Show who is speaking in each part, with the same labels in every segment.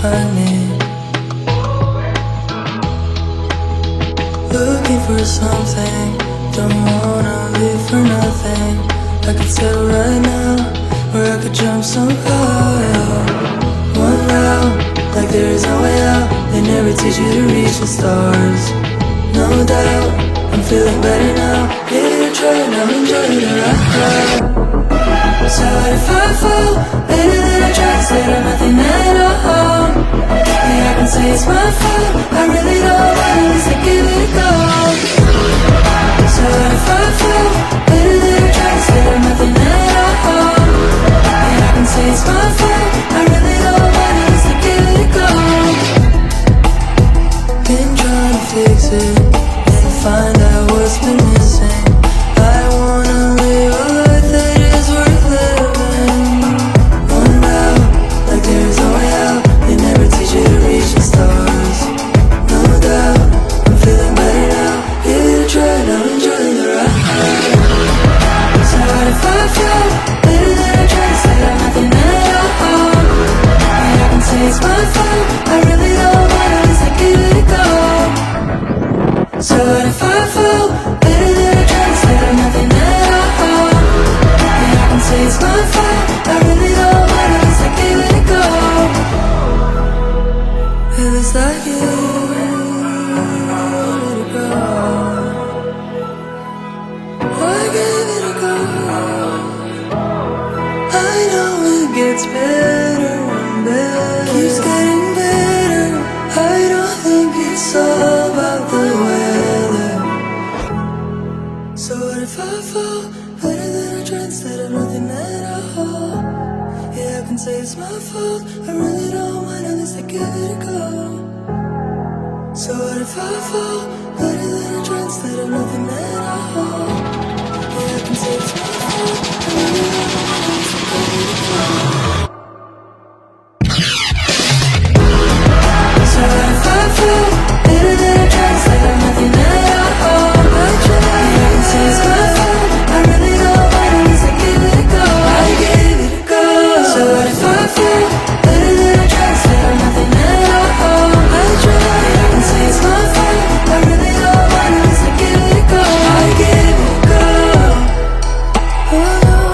Speaker 1: I need. Looking for something, don't wanna live for nothing. I could settle right now, or I could jump somehow. One route, like there is no way out. They never teach you to reach the stars. No doubt, I'm feeling better now. Yeah, try now, enjoy the ride. So what if I fall? Better than I tried, instead of nothing at all. Yeah, I can say it's my fault, I really don't want it, at least I give it a go. So what if I fall? Better than I tried, instead of nothing at all. Yeah, I can say it's my fault, I really don't want it, at least I give it a go. Been trying to fix it and find out what's been missing. I wanna live a life that is worth living. One route, like there is no way out. They never teach you to reach the stars. No doubt, I'm feeling better now. Give it a try, now enjoy the ride. So what if I fall? Better than I tried, instead of nothing at all. Yeah, I can say it's my fault, I really don't want it, at least I give it a go. So what if I fall? Better than I tried, instead of nothing at all. Yeah, I can say it's my fault, I really don't want it, at least I give it a go. At least I give it a go. I gave it a go. I know it gets better and better, keeps getting better. I don't think it's all about the weather. So what if I fall? Better than I tried, instead of nothing at all. Yeah, I can say it's my fault, I really don't mind, at least I give it a go. So what if I fall? Better than I tried, instead of nothing at all. Yeah, I can say it's my fault, I really don't mind, at least I give it a go. So what if I fall? Better than I tried, instead of nothing at all. I tried, yeah, I can say it's my fault, I really don't mind, at least I give it a go. I gave it a go. So what if I fall? Better than I tried, instead of nothing at all. I tried, yeah, I can say it's my fault, I really don't mind, at least I give it a go. I gave it a go. Oh,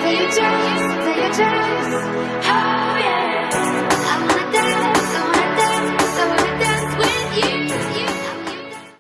Speaker 2: Take a chance, take a chance.